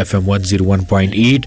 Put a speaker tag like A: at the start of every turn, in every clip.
A: FM 101.8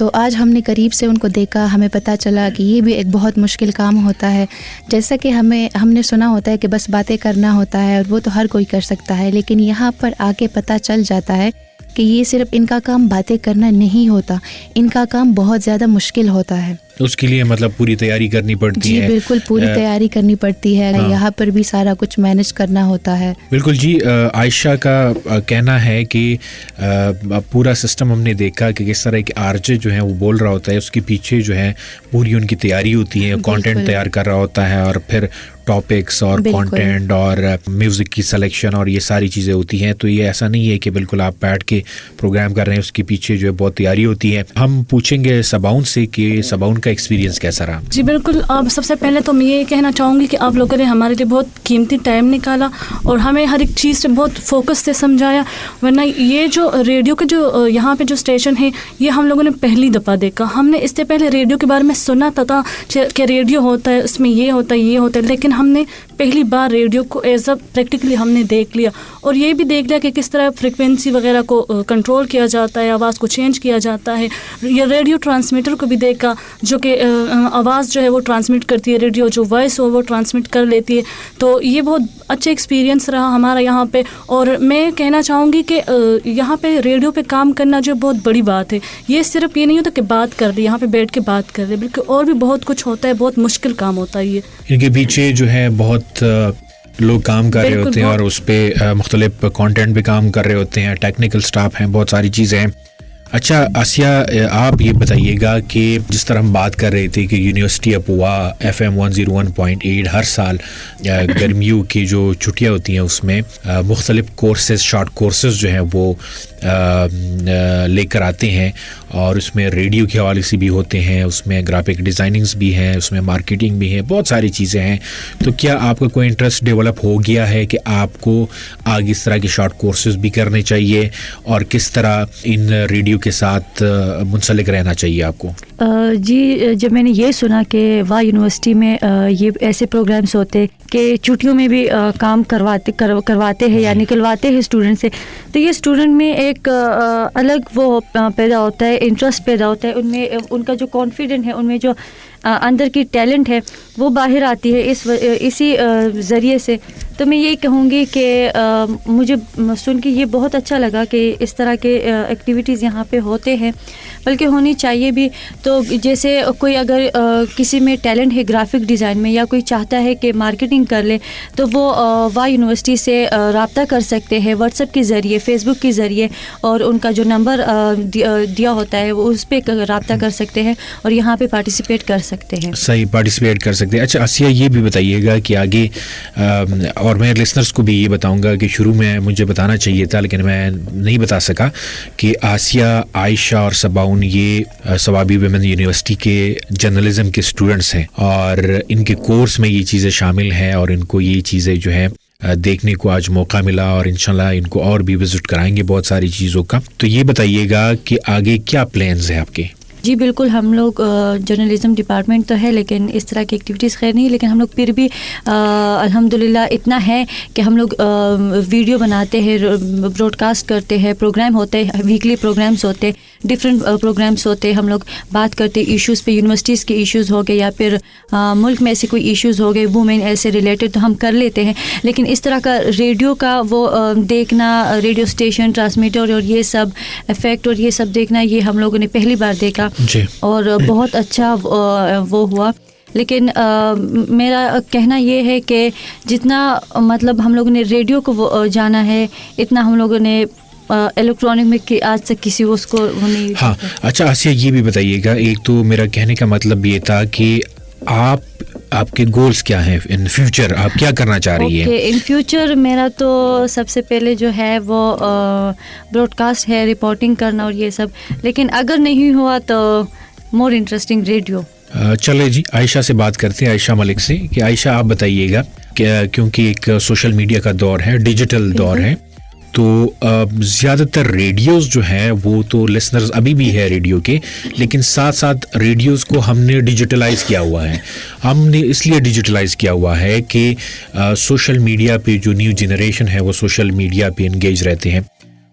B: تو آج ہم نے قریب سے ان کو دیکھا, ہمیں پتہ چلا کہ یہ بھی ایک بہت مشکل کام ہوتا ہے. جیسا کہ ہم نے سنا ہوتا ہے کہ بس باتیں کرنا ہوتا ہے اور وہ تو ہر کوئی کر سکتا ہے, لیکن یہاں پر آ کے پتہ چل جاتا ہے کہ یہ صرف ان کا کام باتیں کرنا نہیں ہوتا, ان کا کام بہت زیادہ مشکل ہوتا ہے.
A: اس کے لیے مطلب پوری تیاری کرنی پڑتی ہے.
B: جی بالکل, پوری تیاری کرنی پڑتی ہے. یہاں پر بھی سارا کچھ مینیج کرنا ہوتا ہے.
A: بالکل جی. عائشہ کا کہنا ہے کہ پورا سسٹم ہم نے دیکھا کہ کس طرح کے آرجے جو ہیں وہ بول رہا ہوتا ہے, اس کے پیچھے جو ہے پوری ان کی تیاری ہوتی ہے, کانٹینٹ تیار کر رہا ہوتا ہے, اور پھر ٹاپکس اور کانٹینٹ اور میوزک کی سلیکشن اور یہ ساری چیزیں ہوتی ہیں. تو یہ ایسا نہیں ہے کہ بالکل آپ بیٹھ کے پروگرام کر رہے ہیں, اس کے پیچھے جو ہے بہت تیاری ہوتی ہے. ہم پوچھیں گے سباؤن سے کہ سباؤن کا ایکسپیرینس کیسا رہا.
C: جی بالکل, آپ سب سے پہلے تو میں یہ کہنا چاہوں گی کہ آپ لوگوں نے ہمارے لیے بہت قیمتی ٹائم نکالا اور ہمیں ہر ایک چیز سے بہت فوکس سے سمجھایا. ورنہ یہ جو ریڈیو کے جو یہاں پہ جو اسٹیشن ہے یہ ہم لوگوں نے پہلی دفعہ دیکھا. ہم نے اس سے پہلے ریڈیو کے بارے میں سنا تھا کہ ریڈیو ہوتا ہے, اس میں یہ ہوتا ہے یہ ہوتا ہے, لیکن ہم نے پہلی بار ریڈیو کو ایز اے پریکٹیکلی ہم نے دیکھ لیا اور یہ بھی دیکھ لیا کہ کس طرح فریکوینسی وغیرہ کو کنٹرول کیا جاتا ہے, آواز کو چینج کیا جاتا ہے. یہ ریڈیو ٹرانسمیٹر کو بھی دیکھا جو کہ آواز جو ہے وہ ٹرانسمٹ کرتی ہے, ریڈیو جو وائس ہو وہ ٹرانسمٹ کر لیتی ہے. تو یہ بہت اچھا ایکسپیرینس رہا ہمارا یہاں پہ. اور میں کہنا چاہوں گی کہ یہاں پہ ریڈیو پہ کام کرنا جو بہت بڑی بات ہے. یہ صرف یہ نہیں ہوتا کہ بات کر لی, یہاں پہ بیٹھ کے بات کر لے, بلکہ اور بھی بہت کچھ ہوتا ہے, بہت مشکل کام ہوتا ہے. یہ
A: ان کے پیچھے جو ہے بہت لوگ کام کر رہے ہوتے ہیں اور اس پہ مختلف کانٹینٹ پہ کام کر رہے ہوتے ہیں, ٹیکنیکل سٹاف ہیں, بہت ساری چیزیں ہیں. اچھا آسیہ, آپ یہ بتائیے گا کہ جس طرح ہم بات کر رہے تھے کہ یونیورسٹی اپوا FM 101.8 ہر سال گرمیوں کی جو چھٹیاں ہوتی ہیں اس میں مختلف کورسز, شارٹ کورسز جو ہیں وہ لے کر آتے ہیں, اور اس میں ریڈیو کے حوالے سے بھی ہوتے ہیں, اس میں گرافک ڈیزائننگز بھی ہیں, اس میں مارکیٹنگ بھی ہے, بہت ساری چیزیں ہیں. تو کیا آپ کا کوئی انٹرسٹ ڈیولپ ہو گیا ہے کہ آپ کو آگے اس طرح کے شارٹ کورسز بھی کرنے چاہیے, اور کس طرح ان ریڈیو کے ساتھ منسلک رہنا چاہیے آپ کو؟
D: جی, جب میں نے یہ سنا کہ واہ یونیورسٹی میں یہ ایسے پروگرامس ہوتے کہ چھٹیوں میں بھی کام کرواتے ہیں یا نکلواتے ہیں اسٹوڈنٹ سے, تو یہ اسٹوڈنٹ میں ایک الگ وہ پیدا ہوتا ہے, انٹرسٹ پیدا ہوتا ہے ان میں, ان کا جو کانفیڈنٹ ہے, ان میں جو اندر کی ٹیلنٹ ہے وہ باہر آتی ہے اسی ذریعے سے. تو میں یہ کہوں گی کہ مجھے سن کے یہ بہت اچھا لگا کہ اس طرح کے ایکٹیویٹیز یہاں پہ ہوتے ہیں, بلکہ ہونی چاہیے بھی. تو جیسے کوئی اگر کسی میں ٹیلنٹ ہے گرافک ڈیزائن میں, یا کوئی چاہتا ہے کہ مارکیٹنگ کر لے, تو وہ واہ یونیورسٹی سے رابطہ کر سکتے ہیں واٹس ایپ کے ذریعے, فیس بک کے ذریعے, اور ان کا جو نمبر دیا ہوتا ہے وہ اس پہ رابطہ کر سکتے ہیں اور یہاں پہ پارٹیسپیٹ کر سکتے ہیں.
A: صحیح, پارٹیسپیٹ کر سکتے ہیں. اچھا آسیہ, یہ بھی بتائیے گا کہ آگے, اور میں لسنرس کو بھی یہ بتاؤں گا کہ شروع میں مجھے بتانا چاہیے تھا لیکن میں نہیں بتا سکا, کہ آسیہ, عائشہ اور سباؤن یہ ثوابی ویمن یونیورسٹی کے جرنلزم کے اسٹوڈنٹس ہیں, اور ان کے کورس میں یہ چیزیں شامل ہیں, اور ان کو یہ چیزیں جو ہیں دیکھنے کو آج موقع ملا, اور انشاءاللہ ان کو اور بھی وزٹ کرائیں گے بہت ساری چیزوں کا. تو یہ بتائیے گا کہ آگے کیا پلانز ہیں آپ کے؟
D: جی بالکل, ہم لوگ جرنلزم ڈپارٹمنٹ تو ہے لیکن اس طرح کی ایکٹیویٹیز خیر نہیں, لیکن ہم لوگ پھر بھی الحمدللہ اتنا ہے کہ ہم لوگ ویڈیو بناتے ہیں, براڈ کاسٹ کرتے ہیں, پروگرام ہوتے ہیں, ویکلی پروگرامس ہوتے, ڈفرینٹ پروگرامس ہوتے, ہم لوگ بات کرتے ایشوز پہ, یونیورسٹیز کے ایشوز ہو گئے یا پھر ملک میں ایسے کوئی ایشوز ہو گئے وومین ایسے ریلیٹڈ, تو ہم کر لیتے ہیں. لیکن اس طرح کا ریڈیو کا وہ دیکھنا, ریڈیو اسٹیشن, ٹرانسمیٹر اور یہ سب افیکٹ اور یہ سب دیکھنا, یہ ہم لوگوں نے پہلی بار دیکھا
A: جی,
D: اور بہت اچھا وہ ہوا. لیکن میرا کہنا یہ ہے کہ جتنا مطلب ہم لوگوں نے ریڈیو کو جانا ہے, اتنا ہم لوگوں نے الیکٹرانک میں کہ آج تک کسی اس کو نہیں.
A: ہاں اچھا آسیہ, یہ بھی بتائیے گا, ایک تو میرا کہنے کا مطلب یہ تھا کہ آپ کے گولز کیا ہیں ان فیوچر, آپ کیا کرنا چاہ رہی ہیں؟
D: ان فیوچر میرا تو سب سے پہلے جو ہے وہ براڈ کاسٹ ہے, رپورٹنگ کرنا اور یہ سب, لیکن اگر نہیں ہوا تو مور انٹرسٹنگ ریڈیو.
A: چلے جی, عائشہ سے بات کرتے ہیں, عائشہ ملک سے, کہ عائشہ آپ بتائیے گا کہ کیونکہ ایک سوشل میڈیا کا دور ہے, ڈیجیٹل دور ہے, تو زیادہ تر ریڈیوز جو ہیں وہ تو لسنرز ابھی بھی ہے ریڈیو کے, لیکن ساتھ ساتھ ریڈیوز کو ہم نے ڈیجیٹلائز کیا ہوا ہے. ہم نے اس لیے ڈیجیٹلائز کیا ہوا ہے کہ سوشل میڈیا پہ جو نیو جنریشن ہے وہ سوشل میڈیا پہ انگیج رہتے ہیں.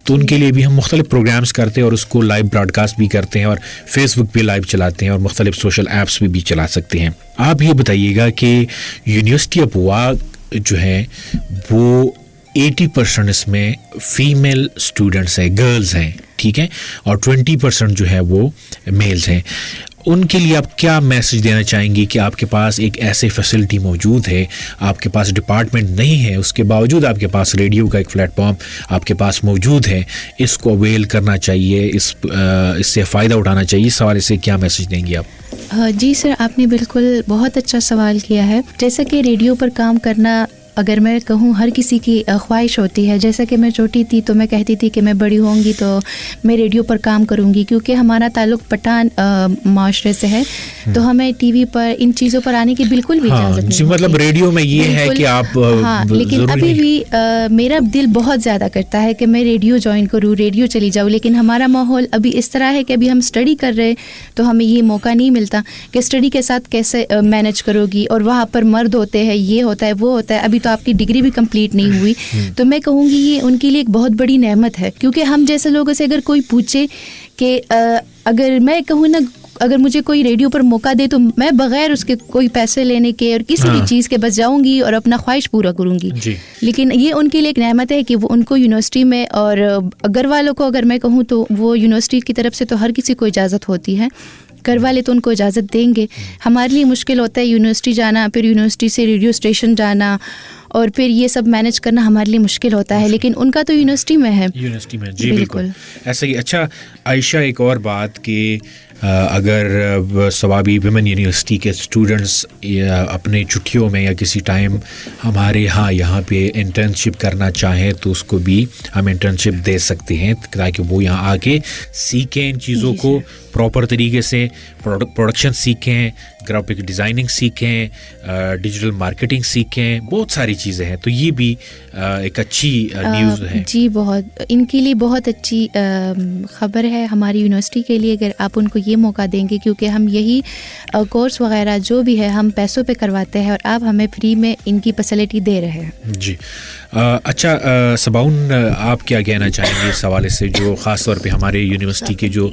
A: تو ان کے لیے بھی ہم مختلف پروگرامز کرتے ہیں اور اس کو لائیو براڈ کاسٹ بھی کرتے ہیں اور فیس بک پہ لائیو چلاتے ہیں اور مختلف سوشل ایپس پہ بھی چلا سکتے ہیں. آپ یہ بتائیے گا کہ یونیورسٹی آف واق جو ہے وہ 80% اس میں فیمیل اسٹوڈنٹس ہیں, گرلز ہیں, ٹھیک ہے, اور 20% جو ہے وہ میلز ہیں. ان کے لیے آپ کیا میسج دینا چاہیں گی کہ آپ کے پاس ایک ایسے فیسلٹی موجود ہے, آپ کے پاس ڈپارٹمنٹ نہیں ہے, اس کے باوجود آپ کے پاس ریڈیو کا ایک پلیٹ فارم آپ کے پاس موجود ہے, اس کو اویل کرنا چاہیے, اس سے فائدہ اٹھانا چاہیے, اس حوالے سے کیا میسج دیں گی آپ؟
B: جی سر, آپ نے بالکل بہت اچھا سوال کیا ہے. جیسا کہ ریڈیو پر کام کرنا اگر میں کہوں ہر کسی کی خواہش ہوتی ہے. جیسا کہ میں چھوٹی تھی تو میں کہتی تھی کہ میں بڑی ہوں گی تو میں ریڈیو پر کام کروں گی, کیونکہ ہمارا تعلق پٹھان معاشرے سے ہے, تو ہمیں ٹی وی پر ان چیزوں پر آنے کی بالکل بھی اجازت نہیں.
A: مطلب ریڈیو میں یہ ہے کہ آپ
B: لیکن ابھی بھی میرا دل بہت زیادہ کرتا ہے کہ میں ریڈیو جوائن کروں, ریڈیو چلی جاؤں, لیکن ہمارا ماحول ابھی اس طرح ہے کہ ابھی ہم اسٹڈی کر رہے تو ہمیں یہ موقع نہیں ملتا کہ اسٹڈی کے ساتھ کیسے مینیج کرو گی, اور وہاں پر مرد ہوتے ہیں, یہ ہوتا ہے, وہ ہوتا ہے. ابھی تو آپ کی ڈگری بھی کمپلیٹ نہیں ہوئی, تو میں کہوں گی یہ ان کے لیے ایک بہت بڑی نعمت ہے. کیونکہ ہم جیسے لوگوں سے اگر کوئی پوچھے کہ اگر میں کہوں نا, اگر مجھے کوئی ریڈیو پر موقع دے تو میں بغیر اس کے کوئی پیسے لینے کے اور کسی بھی چیز کے بس جاؤں گی اور اپنا خواہش پورا کروں گی. لیکن یہ ان کے لیے ایک نعمت ہے کہ وہ ان کو یونیورسٹی میں, اور گھر والوں کو اگر میں کہوں تو وہ یونیورسٹی کی طرف سے تو ہر کسی کو اجازت ہوتی ہے, گھر والے تو ان کو اجازت دیں گے. ہمارے لیے مشکل ہوتا ہے یونیورسٹی جانا, پھر یونیورسٹی سے ریڈیو اسٹیشن جانا, اور پھر یہ سب مینیج کرنا ہمارے لیے مشکل ہوتا ہے, لیکن ان کا تو یونیورسٹی میں ہے.
A: یونیورسٹی میں, جی بالکل ایسا ہی. اچھا عائشہ, ایک اور بات کہ اگر ثوابی ویمن یونیورسٹی کے اسٹوڈنٹس اپنے چھٹیوں میں یا کسی ٹائم ہمارے یہاں پہ انٹرنشپ کرنا چاہیں تو اس کو بھی ہم انٹرنشپ دے سکتے ہیں, تاکہ وہ یہاں آ کے سیکھیں ان چیزوں کو پراپر طریقے سے, پروڈکشن سیکھیں, گرافک ڈیزائننگ سیکھیں, ڈیجیٹل مارکیٹنگ سیکھیں, بہت ساری چیزیں ہیں. تو یہ بھی ایک اچھی نیوز ہے.
B: جی بہت, ان کے لیے بہت اچھی خبر ہے ہماری یونیورسٹی کے لیے اگر آپ ان کو یہ موقع دیں گے, کیونکہ ہم یہی کورس وغیرہ جو بھی ہے ہم پیسوں پہ کرواتے ہیں, اور آپ ہمیں فری میں ان کی فیسلٹی دے رہے ہیں.
A: جی اچھا صباؤن, آپ کیا کہنا چاہیں گے اس حوالے سے, جو خاص طور پہ ہمارے یونیورسٹی کے جو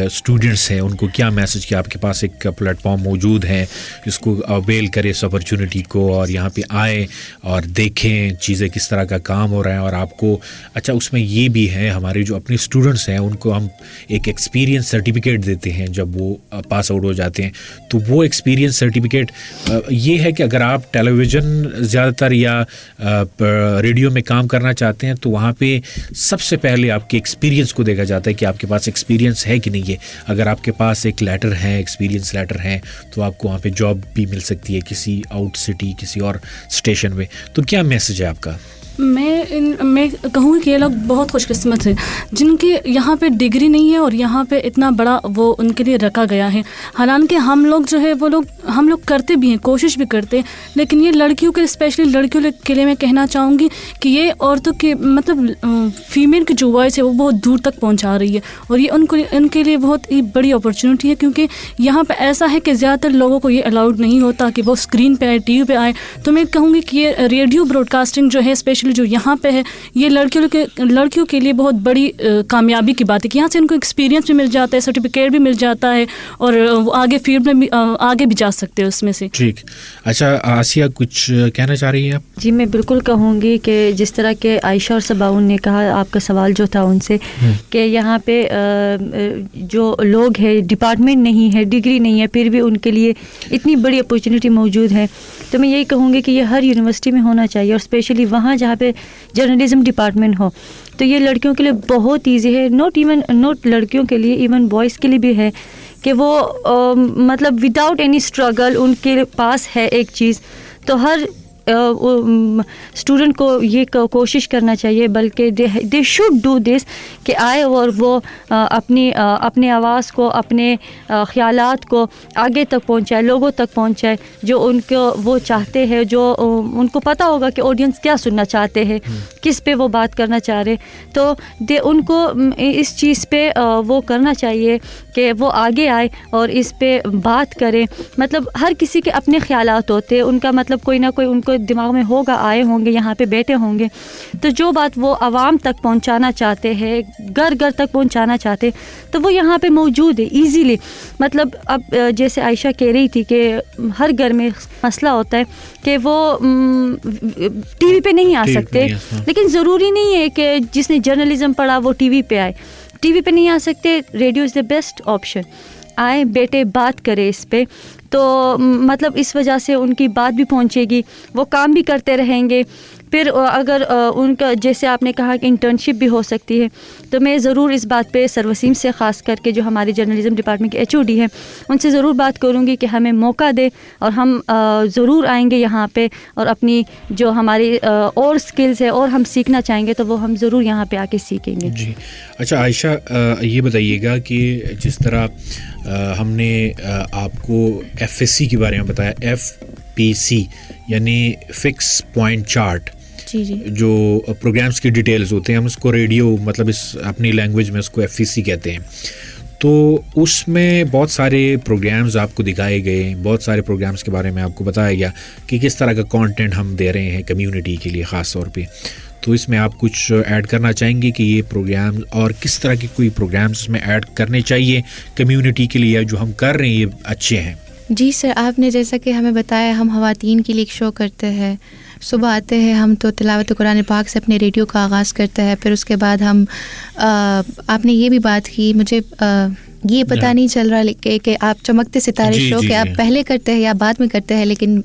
A: اسٹوڈنٹس ہیں ان کو کیا میسج, کہ آپ کے پاس ایک پلیٹ فارم موجود ہے, اس کو اویل کرے اس اپرچونٹی کو, اور یہاں پہ آئیں اور دیکھیں چیزیں کس طرح کا کام ہو رہا ہے. اور آپ کو اچھا اس میں یہ بھی ہے, ہمارے جو اپنے اسٹوڈنٹس ہیں ان کو ہم ایک ایکسپیرینس سرٹیفکیٹ دیتے ہیں جب وہ پاس آؤٹ ہو جاتے ہیں. تو وہ ایکسپیرینس سرٹیفکیٹ یہ ہے کہ اگر آپ ٹیلی ویژن زیادہ تر یا ریڈیو میں کام کرنا چاہتے ہیں تو وہاں پہ سب سے پہلے آپ کے ایکسپیرینس کو دیکھا جاتا ہے کہ آپ کے پاس ایکسپیرینس ہے کہ نہیں ہے. اگر آپ کے پاس ایک لیٹر ہے, ایکسپیرینس لیٹر ہے, تو آپ کو وہاں پہ جاب بھی مل سکتی ہے کسی آؤٹ سٹی, کسی اور اسٹیشن میں. تو کیا میسج ہے آپ کا؟
C: میں کہوں گی کہ یہ لوگ بہت خوش قسمت ہیں جن کے یہاں پہ ڈگری نہیں ہے اور یہاں پہ اتنا بڑا وہ ان کے لیے رکھا گیا ہے. حالانکہ ہم لوگ جو ہے وہ لوگ ہم لوگ کرتے بھی ہیں, کوشش بھی کرتے ہیں, لیکن یہ لڑکیوں کے اسپیشلی لڑکیوں کے لیے میں کہنا چاہوں گی کہ یہ عورتوں کے مطلب فیمیل کی جو وائس ہے وہ بہت دور تک پہنچا رہی ہے, اور یہ ان کے لیے بہت ہی بڑی اپرچونیٹی ہے. کیونکہ یہاں پہ ایسا ہے کہ زیادہ تر لوگوں کو یہ الاؤڈ نہیں ہوتا کہ وہ اسکرین پہ آئے, ٹی وی پہ آئے. تو میں کہوں گی کہ یہ ریڈیو براڈ کاسٹنگ جو ہے اسپیشلی جو یہاں پہ ہے, یہ لڑکیوں کے لیے بہت بڑی کامیابی کی بات ہے کہ یہاں سے ان کو ایکسپیرینس بھی مل جاتا ہے, سرٹیفکیٹ بھی مل جاتا ہے, اور وہ آگے فیلڈ میں بھی آگے بھی جا سکتے ہیں اس میں سے.
A: ٹھیک. اچھا آسیہ, کچھ کہنا چاہ رہی ہیں آپ؟
D: جی میں بالکل کہوں گی کہ جس طرح کہ عائشہ اور صباؤن نے کہا, آپ کا سوال جو تھا ان سے کہ یہاں پہ جو لوگ ہیں ڈپارٹمنٹ نہیں ہے, ڈگری نہیں ہے, پھر بھی ان کے لیے اتنی بڑی اپرچونیٹی موجود ہے. تو میں یہی کہوں گی کہ یہ ہر یونیورسٹی میں ہونا چاہیے, اور اسپیشلی وہاں جہاں پہ جرنلزم ڈپارٹمنٹ ہو. تو یہ لڑکیوں کے لیے بہت ایزی ہے, نوٹ لڑکیوں کے لیے, ایون بوائز کے لیے بھی ہے کہ وہ مطلب وداؤٹ اینی اسٹرگل ان کے پاس ہے ایک چیز. تو ہر اسٹوڈنٹ کو یہ کوشش کرنا چاہیے, بلکہ دے شوڈ ڈو دس کہ آئے اور وہ اپنے آواز کو, اپنے خیالات کو آگے تک پہنچائے, لوگوں تک پہنچائے جو ان کو وہ چاہتے ہیں, جو ان کو پتہ ہوگا کہ آڈینس کیا سننا چاہتے ہیں, کس پہ وہ بات کرنا چاہ رہے. تو ان کو اس چیز پہ وہ کرنا چاہیے کہ وہ آگے آئے اور اس پہ بات کرے. مطلب ہر کسی کے اپنے خیالات ہوتے ہیں, ان کا مطلب کوئی نہ کوئی ان کو دماغ میں ہوگا, آئے ہوں گے, یہاں پہ بیٹھے ہوں گے, تو جو بات وہ عوام تک پہنچانا چاہتے ہیں, گھر گھر تک پہنچانا چاہتے, تو وہ یہاں پہ موجود ہے ایزیلی. مطلب اب جیسے عائشہ کہہ رہی تھی کہ ہر گھر میں مسئلہ ہوتا ہے کہ وہ ٹی وی پہ نہیں آ سکتے, لیکن ضروری نہیں ہے کہ جس نے جرنلزم پڑھا وہ ٹی وی پہ آئے. ٹی وی پہ نہیں آ سکتے, radio is the best option. آئے بیٹے بات کرے اس پہ, تو مطلب اس وجہ سے ان کی بات بھی پہنچے گی, وہ کام بھی کرتے رہیں گے. پھر اگر ان کا جیسے آپ نے کہا کہ انٹرنشپ بھی ہو سکتی ہے, تو میں ضرور اس بات پہ سر وسیم سے خاص کر کے جو ہمارے جرنلزم ڈپارٹمنٹ کے HOD ہیں ان سے ضرور بات کروں گی کہ ہمیں موقع دے, اور ہم ضرور آئیں گے یہاں پہ, اور اپنی جو ہماری اور اسکلز ہے اور ہم سیکھنا چاہیں گے تو وہ ہم ضرور یہاں پہ آ کے سیکھیں گے.
A: جی اچھا عائشہ, یہ بتائیے گا کہ جس طرح ہم نے آپ کو FSC کے بارے میں بتایا, FPC یعنی فکس پوائنٹ چارٹ,
B: جی جی,
A: جو پروگرامز کی ڈیٹیلز ہوتے ہیں, ہم اس کو ریڈیو مطلب اس اپنی لینگویج میں اس کو FPC کہتے ہیں. تو اس میں بہت سارے پروگرامز آپ کو دکھائے گئے, بہت سارے پروگرامز کے بارے میں آپ کو بتایا گیا کہ کس طرح کا کانٹینٹ ہم دے رہے ہیں کمیونٹی کے لیے خاص طور پہ. تو اس میں آپ کچھ ایڈ کرنا چاہیں گے کہ یہ پروگرام اور کس طرح کے کوئی پروگرامز میں ایڈ کرنے چاہیے کمیونٹی کے لیے جو ہم کر رہے ہیں یہ اچھے ہیں؟
B: جی سر, آپ نے جیسا کہ ہمیں بتایا ہم خواتین کے لیے ایک شو کرتے ہیں. صبح آتے ہیں ہم تو تلاوت قرآن پاک سے اپنے ریڈیو کا آغاز کرتے ہیں. پھر اس کے بعد ہم آپ نے یہ بھی بات کی, مجھے یہ پتہ نہیں چل رہا کہ آپ چمکتے ستارے شو کہ آپ پہلے کرتے ہیں یا بعد میں کرتے ہیں, لیکن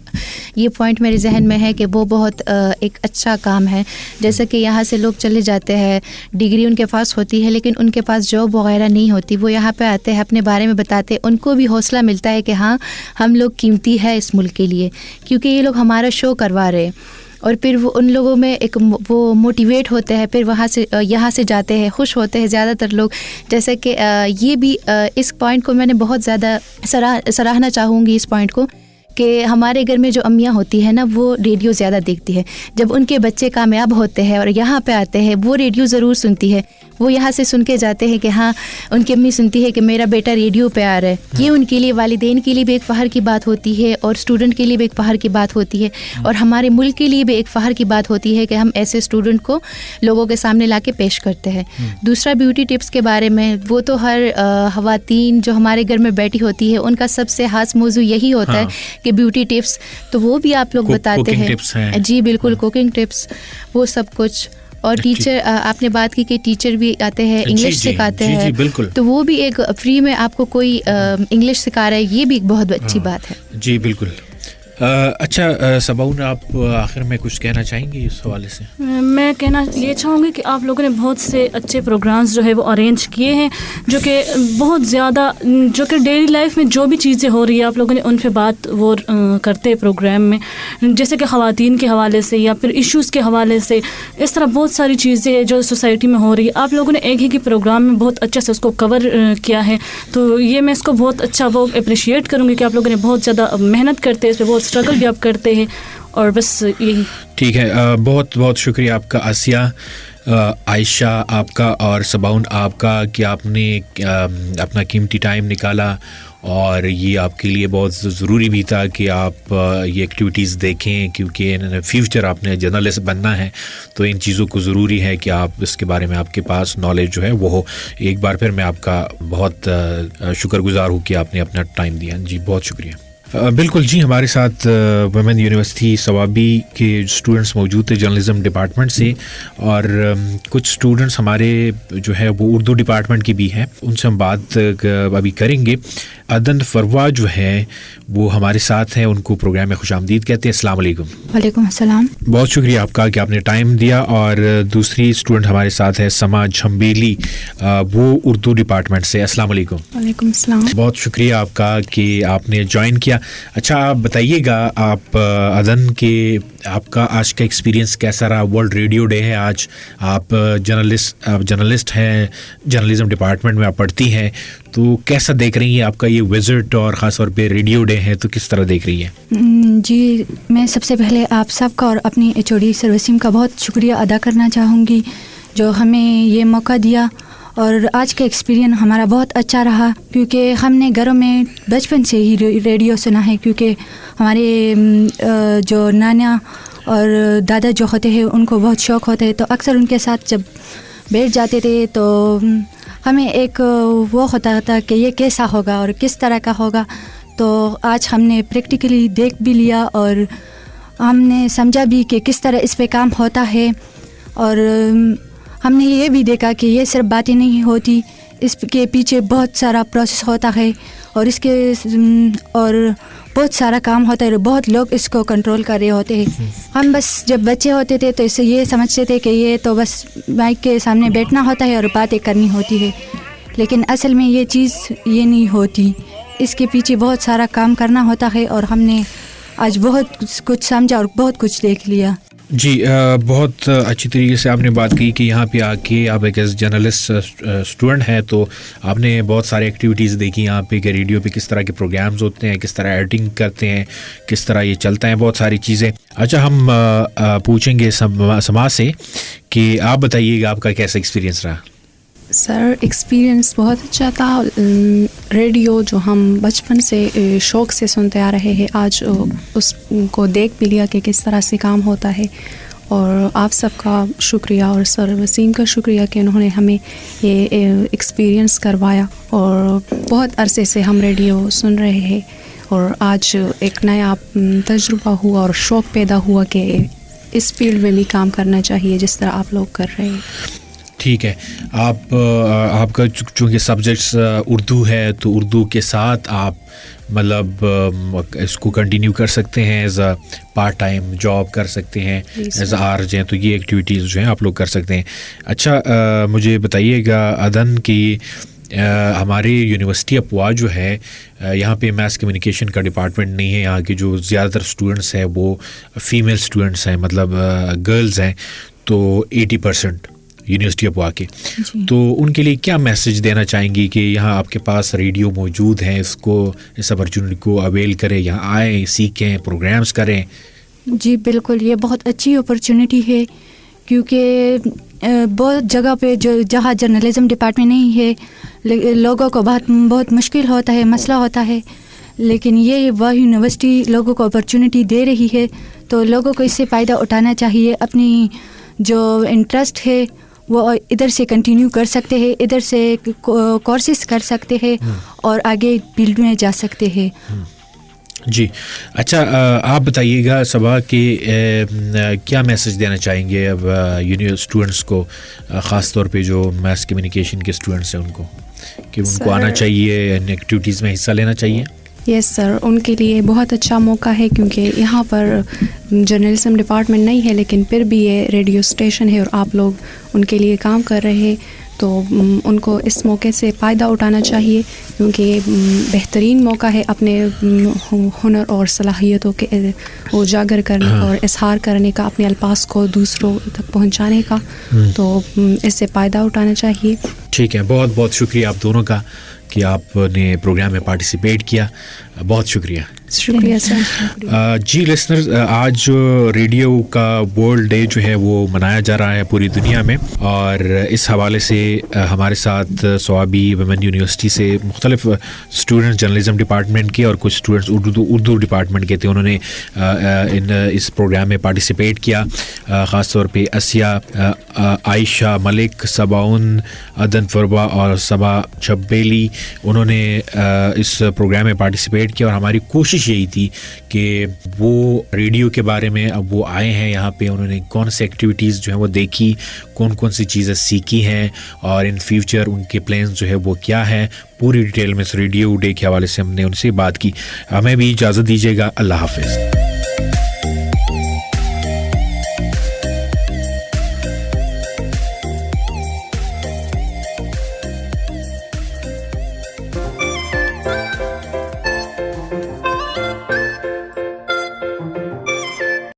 B: یہ پوائنٹ میرے ذہن میں ہے کہ وہ بہت ایک اچھا کام ہے. جیسے کہ یہاں سے لوگ چلے جاتے ہیں, ڈگری ان کے پاس ہوتی ہے لیکن ان کے پاس جاب وغیرہ نہیں ہوتی, وہ یہاں پہ آتے ہیں, اپنے بارے میں بتاتے, ان کو بھی حوصلہ ملتا ہے کہ ہاں ہم لوگ قیمتی ہے اس ملک کے لیے, کیونکہ یہ لوگ ہمارا شو کروا رہے. اور پھر وہ ان لوگوں میں ایک وہ موٹیویٹ ہوتے ہیں, پھر وہاں سے یہاں سے جاتے ہیں, خوش ہوتے ہیں زیادہ تر لوگ. جیسے کہ یہ بھی اس پوائنٹ کو میں نے بہت زیادہ سراہنا چاہوں گی اس پوائنٹ کو, کہ ہمارے گھر میں جو امیاں ہوتی ہیں نا وہ ریڈیو زیادہ دیکھتی ہے. جب ان کے بچے کامیاب ہوتے ہیں اور یہاں پہ آتے ہیں وہ ریڈیو ضرور سنتی ہے, وہ یہاں سے سن کے جاتے ہیں کہ ہاں ان کی امی سنتی ہے کہ میرا بیٹا ریڈیو پہ آ رہا ہے. یہ ان کے لیے, والدین کے لیے بھی ایک فخر کی بات ہوتی ہے, اور اسٹوڈنٹ کے لیے بھی ایک فخر کی بات ہوتی ہے, اور ہمارے ملک کے لیے بھی ایک فخر کی بات ہوتی ہے کہ ہم ایسے اسٹوڈنٹ کو لوگوں کے سامنے لا کے پیش کرتے ہیں. دوسرا بیوٹی ٹپس کے بارے میں, وہ تو ہر خواتین جو ہمارے گھر میں بیٹھی ہوتی ہے ان کا سب سے خاص موضوع یہی ہوتا ہے کہ بیوٹی ٹپس, تو وہ بھی آپ لوگ بتاتے ہیں. جی بالکل, کوکنگ ٹپس وہ سب کچھ. اور ٹیچر, آپ نے بات کی کہ ٹیچر بھی آتے ہیں, انگلش سکھاتے ہیں, تو وہ بھی ایک فری میں آپ کو کوئی انگلش سکھا رہا ہے, یہ بھی ایک بہت اچھی بات ہے.
A: جی بالکل. اچھا صباؤن, آپ آخر میں کچھ کہنا چاہیں گے اس حوالے سے؟
C: میں کہنا یہ چاہوں گی کہ آپ لوگوں نے بہت سے اچھے پروگرامز جو ہے وہ ارینج کیے ہیں, جو کہ بہت زیادہ, جو کہ ڈیلی لائف میں جو بھی چیزیں ہو رہی ہیں آپ لوگوں نے ان پہ بات وہ کرتے ہیں پروگرام میں, جیسے کہ خواتین کے حوالے سے یا پھر ایشوز کے حوالے سے, اس طرح بہت ساری چیزیں جو سوسائٹی میں ہو رہی ہے آپ لوگوں نے ایک ہی کے پروگرام میں بہت اچھے سے اس کو کور کیا ہے. تو یہ میں اس کو بہت اچھا وہ اپریشیٹ کروں گی کہ آپ لوگوں نے بہت زیادہ محنت کرتے ہیں, اس پہ بہت اسٹرگل بھی آپ کرتے ہیں, اور بس یہی.
A: ٹھیک ہے, بہت بہت شکریہ آپ کا آسیہ, عائشہ آپ کا, اور صباؤن آپ کا, کہ آپ نے اپنا قیمتی ٹائم نکالا, اور یہ آپ کے لیے بہت ضروری بھی تھا کہ آپ یہ ایکٹیویٹیز دیکھیں, کیونکہ فیوچر آپ نے جرنلسٹ بننا ہے, تو ان چیزوں کو ضروری ہے کہ آپ اس کے بارے میں آپ کے پاس نالج جو ہے وہ ہو. ایک بار پھر میں آپ کا بہت شکر گزار ہوں کہ آپ نے اپنا ٹائم دیا. جی بہت شکریہ. بالکل جی, ہمارے ساتھ ویمن یونیورسٹی ثوابی کے اسٹوڈنٹس موجود تھے جرنلزم ڈپارٹمنٹ سے, اور کچھ اسٹوڈنٹس ہمارے جو ہے وہ اردو ڈپارٹمنٹ کی بھی ہیں, ان سے ہم بات ابھی کریں گے. عدن فروا جو ہے وہ ہمارے ساتھ ہیں, ان کو پروگرام میں خوش آمدید کہتے ہیں. السلام علیکم.
B: وعلیکم السلام.
A: بہت شکریہ آپ کا کہ آپ نے ٹائم دیا. اور دوسری اسٹوڈنٹ ہمارے ساتھ ہے سما جھمبیلی, وہ اردو ڈپارٹمنٹ سے. السلام علیکم.
B: وعلیکم السلام.
A: بہت شکریہ آپ کا کہ آپ نے جوائن کیا. اچھا آپ بتائیے گا, آپ عدن کے آپ کا آج کا ایکسپیرینس کیسا رہا؟ ورلڈ ریڈیو ڈے ہے آج، آپ جرنلسٹ ہیں، جرنلزم ڈپارٹمنٹ میں آپ پڑھتی ہیں، تو کیسا دیکھ رہی ہیں آپ کا یہ وزٹ، اور خاص طور پہ ریڈیو ڈے ہے تو کس طرح دیکھ رہی ہیں؟
D: جی، میں سب سے پہلے آپ سب کا اور اپنی HOD سر وسیم کا بہت شکریہ ادا کرنا چاہوں گی جو ہمیں یہ موقع دیا، اور آج کا ایکسپیرینس ہمارا بہت اچھا رہا، کیونکہ ہم نے گھروں میں بچپن سے ہی ریڈیو سنا ہے، کیونکہ ہمارے جو نانا اور دادا جو ہوتے ہیں ان کو بہت شوق ہوتا ہے، تو اکثر ان کے ساتھ جب بیٹھ جاتے تھے تو ہمیں ایک وہ ہوتا تھا کہ یہ کیسا ہوگا اور کس طرح کا ہوگا، تو آج ہم نے پریکٹیکلی دیکھ بھی لیا اور ہم نے سمجھا بھی کہ کس طرح اس پہ کام ہوتا ہے، اور ہم نے یہ بھی دیکھا کہ یہ صرف باتیں نہیں ہوتی، اس کے پیچھے بہت سارا پروسیس ہوتا ہے، اور اس کے اور بہت سارا کام ہوتا ہے، بہت لوگ اس کو کنٹرول کر رہے ہوتے ہیں۔ ہم بس جب بچے ہوتے تھے تو اسے یہ سمجھتے تھے کہ یہ تو بس مائک کے سامنے بیٹھنا ہوتا ہے اور باتیں کرنی ہوتی ہے، لیکن اصل میں یہ چیز یہ نہیں ہوتی، اس کے پیچھے بہت سارا کام کرنا ہوتا ہے، اور ہم نے آج بہت کچھ سمجھا اور بہت کچھ دیکھ لیا۔
A: جی، بہت اچھی طریقے سے آپ نے بات کی کہ یہاں پہ آ کے آپ ایک جرنلسٹ اسٹوڈنٹ ہیں، تو آپ نے بہت سارے ایکٹیویٹیز دیکھی یہاں پہ کہ ریڈیو پہ کس طرح کے پروگرامز ہوتے ہیں، کس طرح ایڈیٹنگ کرتے ہیں، کس طرح یہ چلتا ہے، بہت ساری چیزیں۔ اچھا، ہم پوچھیں گے سما سے کہ آپ بتائیے گا آپ کا کیسا ایکسپیرینس رہا؟
E: سر، ایکسپیرینس بہت اچھا تھا۔ ریڈیو جو ہم بچپن سے شوق سے سنتے آ رہے ہیں، آج اس کو دیکھ بھی لیا کہ کس طرح سے کام ہوتا ہے، اور آپ سب کا شکریہ اور سر وسیم کا شکریہ کہ انہوں نے ہمیں یہ ایکسپیرینس کروایا، اور بہت عرصے سے ہم ریڈیو سن رہے ہیں، اور آج ایک نیا تجربہ ہوا اور شوق پیدا ہوا کہ اس فیلڈ میں بھی کام کرنا چاہیے جس طرح آپ لوگ کر رہے ہیں۔
A: ٹھیک ہے، آپ کا چونکہ سبجیکٹس اردو ہے تو اردو کے ساتھ آپ مطلب اس کو کنٹینیو کر سکتے ہیں، as a part time job کر سکتے ہیں، ایز اے آرج ہیں، تو یہ ایکٹیویٹیز جو ہیں آپ لوگ کر سکتے ہیں۔ اچھا، مجھے بتائیے گا عدن کہ ہماری یونیورسٹی اپوا جو ہے یہاں پہ میس کمیونیکیشن کا ڈپارٹمنٹ نہیں ہے، یہاں کے جو زیادہ تر اسٹوڈنٹس ہیں وہ فیمیل اسٹوڈنٹس ہیں، مطلب گرلز ہیں، تو 80% یونیورسٹی اپوا کے، تو ان کے لیے کیا میسج دینا چاہیں گی کہ یہاں آپ کے پاس ریڈیو موجود ہیں، اس اپرچونٹی کو اویل کریں، یہاں آئیں، سیکھیں، پروگرامز کریں؟
D: جی بالکل، یہ بہت اچھی اپرچونٹی ہے، کیونکہ بہت جگہ پہ جہاں جرنلزم ڈپارٹمنٹ نہیں ہے، لوگوں کو بہت مشکل ہوتا ہے، مسئلہ ہوتا ہے، لیکن یہ وہ یونیورسٹی لوگوں کو اپرچونٹی دے رہی ہے، تو لوگوں کو اس سے فائدہ اٹھانا چاہیے، اپنی جو انٹرسٹ ہے وہ ادھر سے کنٹینیو کر سکتے ہیں، ادھر سے کورسز کر سکتے ہیں اور آگے فیلڈ میں جا سکتے ہیں۔
A: جی، اچھا، آپ بتائیے گا صبا کہ کیا میسج دینا چاہیں گے اب اسٹوڈنٹس کو، خاص طور پہ جو میس کمیونیکیشن کے اسٹوڈنٹس ہیں ان کو، کہ ان کو آنا چاہیے، ان ایکٹیویٹیز میں حصہ لینا چاہیے؟
E: یس سر، ان کے لیے بہت اچھا موقع ہے، کیونکہ یہاں پر جرنلزم ڈپارٹمنٹ نہیں ہے، لیکن پھر بھی یہ ریڈیو اسٹیشن ہے اور آپ لوگ ان کے لیے کام کر رہے ہیں، تو ان کو اس موقع سے فائدہ اٹھانا چاہیے، کیونکہ یہ بہترین موقع ہے اپنے ہنر اور صلاحیتوں کے اجاگر کرنے کا اور اظہار کرنے کا، اپنے الفاظ کو دوسروں تک پہنچانے کا، تو اس سے فائدہ اٹھانا چاہیے۔
A: ٹھیک ہے، بہت بہت شکریہ آپ دونوں کا کہ آپ نے پروگرام میں پارٹیسپیٹ کیا، بہت شکریہ۔
E: شکریہ سر۔
A: جی لسنرز، آج ریڈیو کا ورلڈ ڈے جو ہے وہ منایا جا رہا ہے پوری دنیا میں، اور اس حوالے سے ہمارے ساتھ سوابی ویمن یونیورسٹی سے مختلف اسٹوڈنٹس جرنلزم ڈپارٹمنٹ کے اور کچھ اسٹوڈنٹس اردو ڈپارٹمنٹ کے تھے، انہوں نے اس پروگرام میں پارٹیسپیٹ کیا، خاص طور پہ اسیہ، عائشہ ملک، سباؤن عدن فربا اور صبا چھبیلی، انہوں نے اس پروگرام میں پارٹیسپیٹ کیا، اور ہماری کوشش یہی تھی کہ وہ ریڈیو کے بارے میں، اب وہ آئے ہیں یہاں پہ، انہوں نے کون سی ایکٹیویٹیز جو ہیں وہ دیکھی، کون سی چیزیں سیکھی ہیں، اور ان فیوچر ان کے پلانز جو ہے وہ کیا ہیں، پوری ڈیٹیل میں ریڈیو ڈے کے حوالے سے ہم نے ان سے بات کی۔ ہمیں بھی اجازت دیجیے گا، اللہ حافظ۔